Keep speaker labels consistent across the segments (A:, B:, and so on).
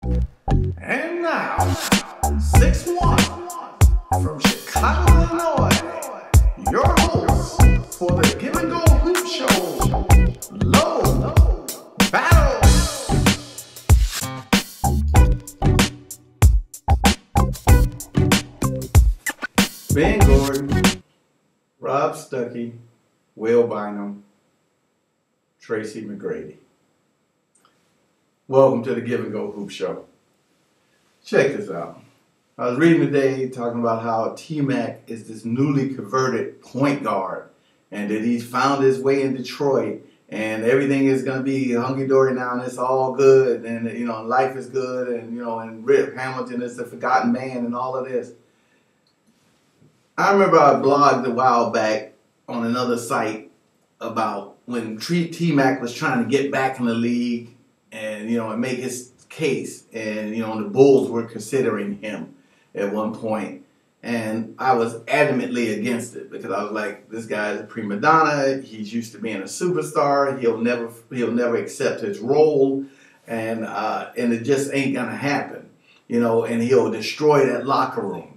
A: And now, 6'1", from Chicago, Illinois, your host for the Give and Go Hoop Show, Low Battle. Ben Gordon, Rob Stuckey, Will Bynum, Tracy McGrady. Welcome to the Give and Go Hoop Show. Check this out. I was reading today talking about how T-Mac is this newly converted point guard and that he's found his way in Detroit and everything is going to be hunky-dory now and it's all good and, life is good and Rip Hamilton is the forgotten man and all of this. I remember I blogged a while back on another site about when T-Mac was trying to get back in the league and make his case, and the Bulls were considering him at one point, and I was adamantly against it because I was like, this guy is a prima donna. He's used to being a superstar. He'll never accept his role, and it just ain't gonna happen, and he'll destroy that locker room.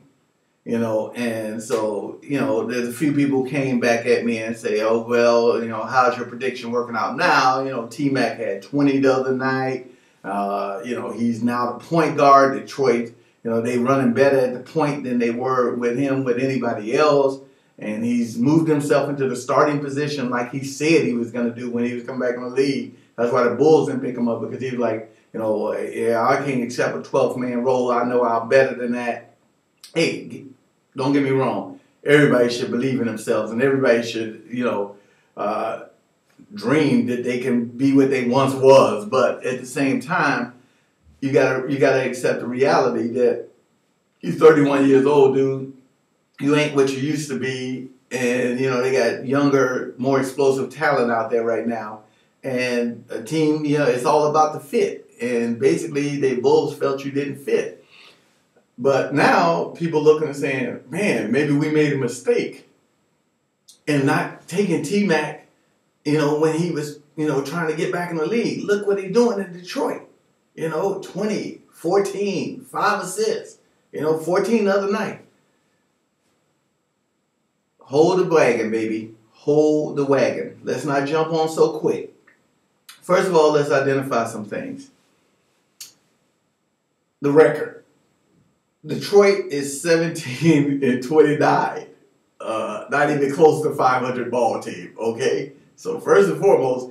A: And so, there's a few people came back at me and say, oh, well, how's your prediction working out now? T-Mac had 20 the other night. He's now the point guard. Detroit, they running better at the point than they were with him with anybody else. And he's moved himself into the starting position like he said he was going to do when he was coming back in the league. That's why the Bulls didn't pick him up, because he was like, yeah, I can't accept a 12th man role. I know I'm better than that. Hey, don't get me wrong. Everybody should believe in themselves, and everybody should, dream that they can be what they once was. But at the same time, you gotta accept the reality that you're 31 years old, dude. You ain't what you used to be, and they got younger, more explosive talent out there right now. And a team, it's all about the fit. And basically, the Bulls felt you didn't fit. But now people looking and saying, man, maybe we made a mistake in not taking T-Mac, when he was, trying to get back in the league. Look what he's doing in Detroit. 20, 14, 5 assists, 14 the other night. Hold the wagon, baby. Hold the wagon. Let's not jump on so quick. First of all, let's identify some things. The record. Detroit is 17-29. Not even close to 500 ball team, okay? So first and foremost,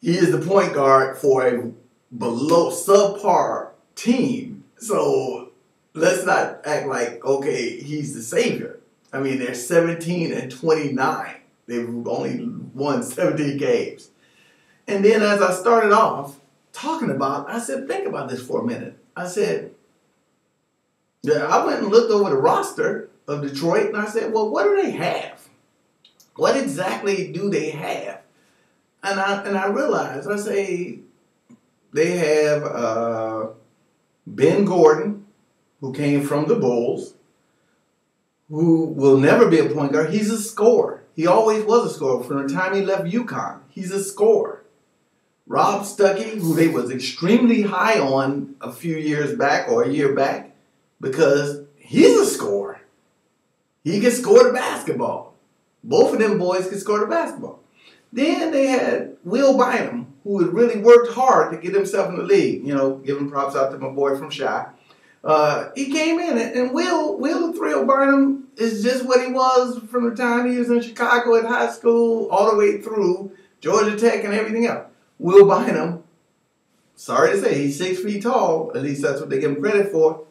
A: he is the point guard for a below subpar team. So let's not act like, okay, he's the savior. I mean, they're 17-29. They've only won 17 games. And then as I started off talking about, I said, think about this for a minute. I said, yeah, I went and looked over the roster of Detroit, and I said, well, what do they have? What exactly do they have? And I realized, I say, they have Ben Gordon, who came from the Bulls, who will never be a point guard. He's a scorer. He always was a scorer. From the time he left UConn, he's a scorer. Rob Stuckey, who they was extremely high on a few years back or a year back, because he's a scorer. He can score the basketball. Both of them boys can score the basketball. Then they had Will Bynum, who had really worked hard to get himself in the league. Giving props out to my boy from Chi. He came in, and Will Thrill Bynum is just what he was from the time he was in Chicago at high school all the way through Georgia Tech and everything else. Will Bynum, sorry to say, he's 6 feet tall. At least that's what they give him credit for.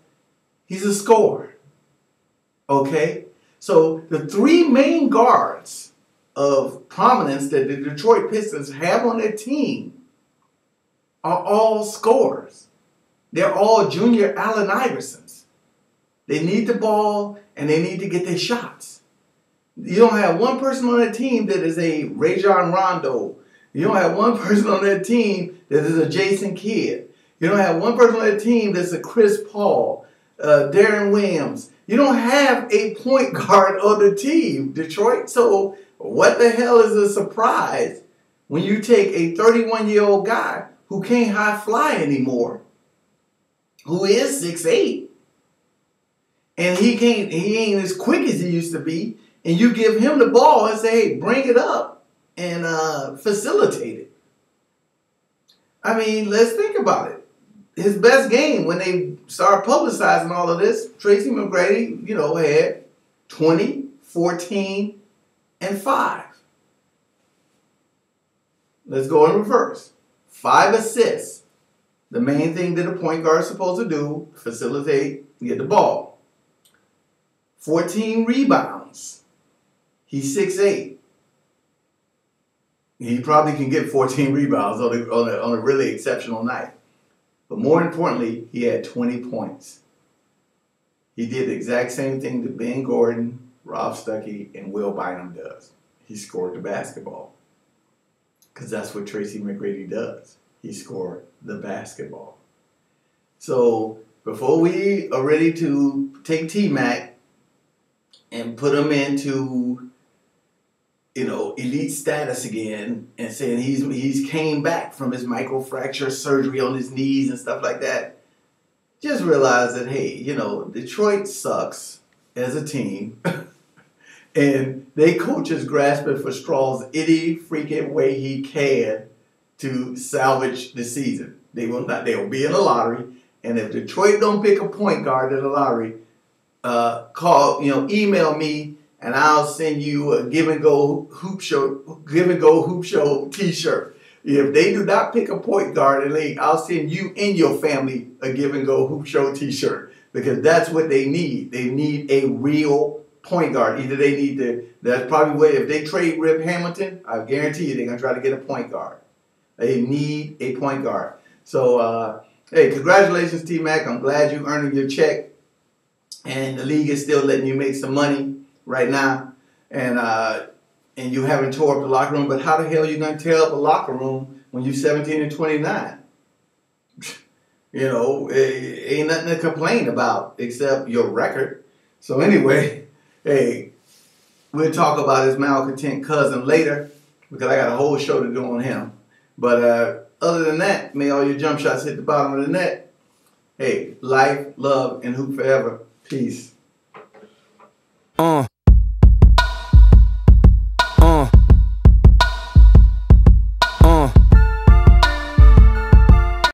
A: He's a scorer, okay? So the three main guards of prominence that the Detroit Pistons have on their team are all scorers. They're all junior Allen Iversons. They need the ball and they need to get their shots. You don't have one person on that team that is a Rajon Rondo. You don't have one person on that team that is a Jason Kidd. You don't have one person on that team that's a Chris Paul. Darren Williams. You don't have a point guard on the team, Detroit. So what the hell is a surprise when you take a 31-year-old guy who can't high fly anymore who is 6'8", and he ain't as quick as he used to be, and you give him the ball and say, hey, bring it up and facilitate it. I mean, let's think about it. His best game when they started publicizing all of this, Tracy McGrady, had 20, 14, and 5. Let's go in reverse. 5 assists. The main thing that a point guard is supposed to do, facilitate, get the ball. 14 rebounds. He's 6'8". He probably can get 14 rebounds on a really exceptional night. But more importantly, he had 20 points. He did the exact same thing that Ben Gordon, Rob Stuckey, and Will Bynum does. He scored the basketball. Because that's what Tracy McGrady does. He scored the basketball. So before we are ready to take T-Mac and put him into, elite status again and saying he's came back from his microfracture surgery on his knees and stuff like that, just realize that, hey, Detroit sucks as a team. And they coach is grasping for straws any freaking way he can to salvage the season. They will not. They will be in the lottery, and if Detroit don't pick a point guard in the lottery, email me, and I'll send you a Give and Go Hoop Show T-shirt. If they do not pick a point guard in the league, I'll send you and your family a Give and Go Hoop Show T-shirt, because that's what they need. They need a real point guard. Either they need that's probably where, if they trade Rip Hamilton, I guarantee you they're going to try to get a point guard. They need a point guard. So, hey, congratulations, T-Mac. I'm glad you're earning your check. And the league is still letting you make some money right now. And you haven't tore up the locker room. But how the hell are you going to tear up a locker room when you're 17 and 29? Ain't nothing to complain about except your record. So anyway, hey, we'll talk about his malcontent cousin later, because I got a whole show to do on him. But other than that, may all your jump shots hit the bottom of the net. Hey, life, love, and hoop forever. Peace.